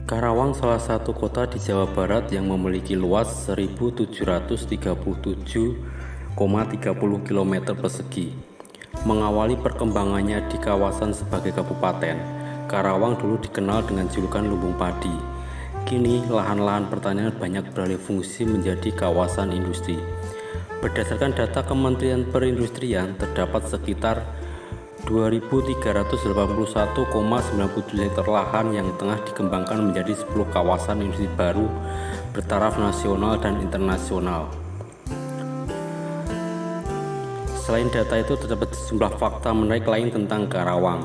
Karawang salah satu kota di Jawa Barat yang memiliki luas 1.737,30 km persegi. Mengawali perkembangannya di kawasan sebagai kabupaten, Karawang dulu dikenal dengan julukan Lumbung Padi. Kini lahan-lahan pertanian banyak beralih fungsi menjadi kawasan industri. Berdasarkan data Kementerian Perindustrian, terdapat sekitar 2.381,97 hektar lahan yang tengah dikembangkan menjadi 10 kawasan industri baru bertaraf nasional dan internasional. Selain data itu, terdapat sejumlah fakta menarik lain tentang Karawang.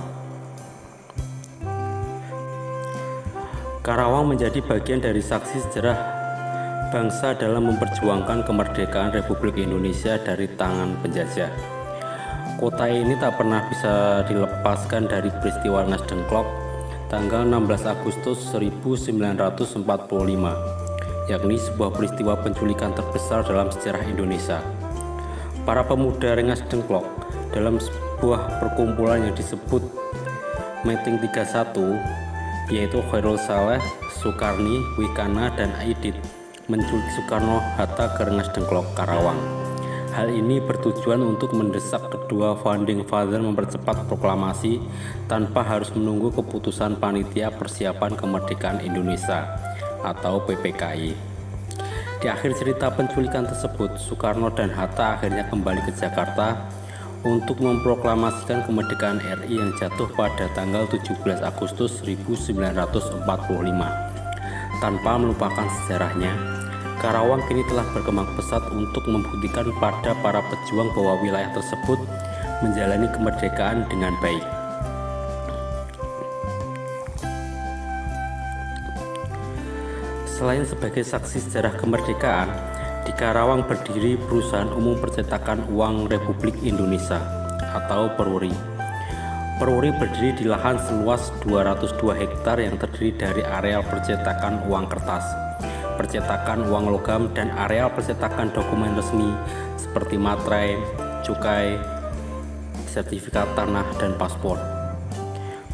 Karawang menjadi bagian dari saksi sejarah bangsa dalam memperjuangkan kemerdekaan Republik Indonesia dari tangan penjajah. Kota ini tak pernah bisa dilepaskan dari peristiwa Rengas Dengklok tanggal 16 Agustus 1945, yakni sebuah peristiwa penculikan terbesar dalam sejarah Indonesia. Para pemuda Rengas Dengklok dalam sebuah perkumpulan yang disebut Meeting 31, yaitu Khairul Saleh, Sukarni, Wikana, dan Aidit, menculik Soekarno-Hatta ke Rengas Dengklok, Karawang. Hal ini bertujuan untuk mendesak kedua founding father mempercepat proklamasi tanpa harus menunggu keputusan Panitia Persiapan Kemerdekaan Indonesia atau PPKI. Di akhir cerita penculikan tersebut, Soekarno dan Hatta akhirnya kembali ke Jakarta untuk memproklamasikan kemerdekaan RI yang jatuh pada tanggal 17 Agustus 1945. Tanpa melupakan sejarahnya, Karawang kini telah berkembang pesat untuk membuktikan pada para pejuang bahwa wilayah tersebut menjalani kemerdekaan dengan baik. Selain sebagai saksi sejarah kemerdekaan, di Karawang berdiri Perusahaan Umum Percetakan Uang Republik Indonesia atau Peruri. Peruri berdiri di lahan seluas 202 hektar yang terdiri dari areal percetakan uang kertas, percetakan uang logam, dan areal percetakan dokumen resmi seperti materai, cukai, sertifikat tanah, dan paspor.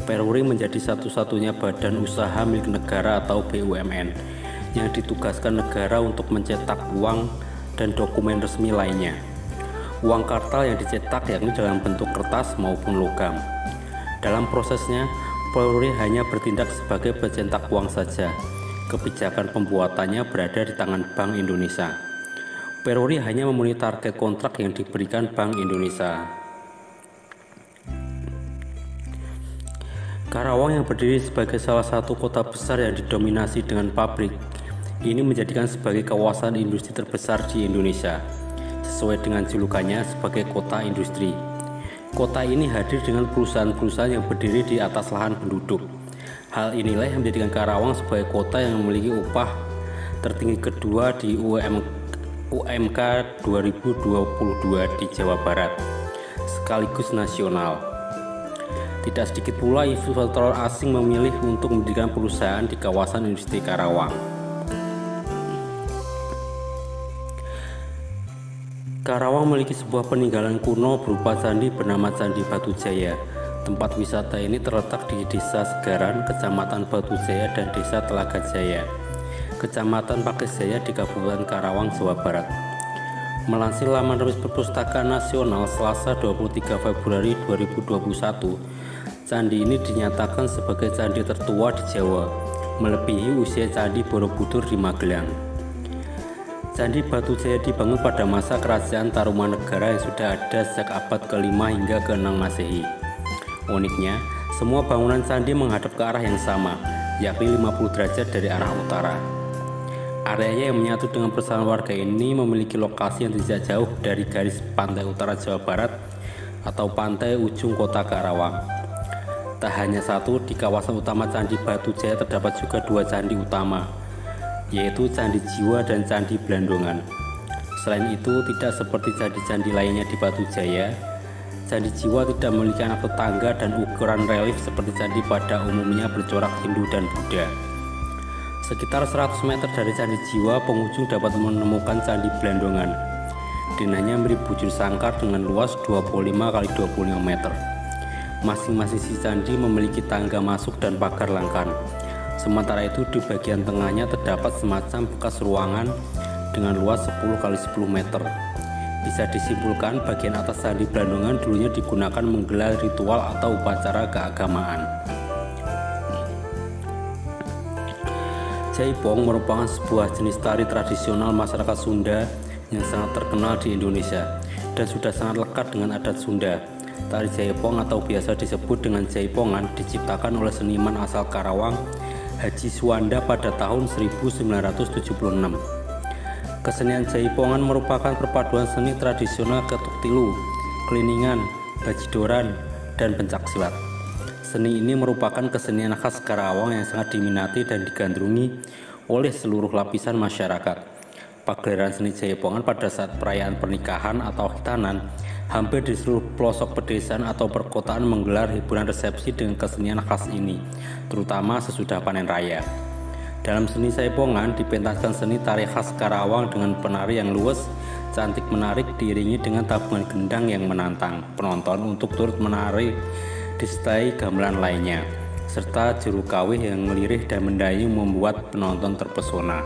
Peruri menjadi satu-satunya badan usaha milik negara atau BUMN yang ditugaskan negara untuk mencetak uang dan dokumen resmi lainnya. Uang kartal yang dicetak yakni dalam bentuk kertas maupun logam. Dalam prosesnya, Peruri hanya bertindak sebagai pencetak uang saja. Kebijakan pembuatannya berada di tangan Bank Indonesia. Peruri hanya memenuhi target kontrak yang diberikan Bank Indonesia. Karawang yang berdiri sebagai salah satu kota besar yang didominasi dengan pabrik, ini menjadikan sebagai kawasan industri terbesar di Indonesia, sesuai dengan julukannya sebagai kota industri. Kota ini hadir dengan perusahaan-perusahaan yang berdiri di atas lahan penduduk. Hal inilah yang menjadikan Karawang sebagai kota yang memiliki upah tertinggi kedua di UMK 2022 di Jawa Barat, sekaligus nasional. Tidak sedikit pula investor asing memilih untuk mendirikan perusahaan di kawasan industri Karawang. Karawang memiliki sebuah peninggalan kuno berupa candi bernama Candi Batujaya. Tempat wisata ini terletak di Desa Segaran, Kecamatan Batujaya, dan Desa Telaga Jaya, Kecamatan Pakisjaya di Kabupaten Karawang, Jawa Barat. Melansir laman resmi Perpustakaan Nasional Selasa 23 Februari 2021, candi ini dinyatakan sebagai candi tertua di Jawa, melebihi usia Candi Borobudur di Magelang. Candi Batujaya dibangun pada masa Kerajaan Tarumanegara yang sudah ada sejak abad ke-5 hingga ke-6 Masehi. Uniknya, semua bangunan candi menghadap ke arah yang sama, yakni 50 derajat dari arah utara. Areanya yang menyatu dengan persawahan warga ini memiliki lokasi yang tidak jauh dari garis pantai utara Jawa Barat atau pantai ujung kota Karawang. Tak hanya satu, di kawasan utama Candi Batujaya terdapat juga dua candi utama, yaitu Candi Jiwa dan Candi Blandongan. Selain itu, tidak seperti candi-candi lainnya di Batujaya, Candi Jiwa tidak memiliki anak tetangga dan ukuran relief seperti candi pada umumnya bercorak Hindu dan Buddha. Sekitar 100 meter dari Candi Jiwa, pengunjung dapat menemukan Candi Blandongan. Dinanya mirip bujur sangkar dengan luas 25 x 25 meter. Masing-masing si candi memiliki tangga masuk dan pagar langkan. Sementara itu di bagian tengahnya terdapat semacam bekas ruangan dengan luas 10 x 10 meter. Bisa disimpulkan bagian atas Candi Blandongan dulunya digunakan menggelar ritual atau upacara keagamaan. Jaipong merupakan sebuah jenis tari tradisional masyarakat Sunda yang sangat terkenal di Indonesia dan sudah sangat lekat dengan adat Sunda. Tari Jaipong atau biasa disebut dengan Jaipongan diciptakan oleh seniman asal Karawang, Haji Suwanda pada tahun 1976. Kesenian Jaipongan merupakan perpaduan seni tradisional ketuk tilu, keliningan, bajidoran, dan pencaksilat. Seni ini merupakan kesenian khas Karawang yang sangat diminati dan digandrungi oleh seluruh lapisan masyarakat. Pagelaran seni Jaipongan pada saat perayaan pernikahan atau khitanan, hampir di seluruh pelosok pedesaan atau perkotaan menggelar hiburan resepsi dengan kesenian khas ini, terutama sesudah panen raya. Dalam seni Jaipongan dipentaskan seni tari khas Karawang dengan penari yang luwes, cantik menarik diiringi dengan tabungan gendang yang menantang penonton untuk turut menari disertai gamelan lainnya, serta juru kawih yang melirih dan mendayu membuat penonton terpesona.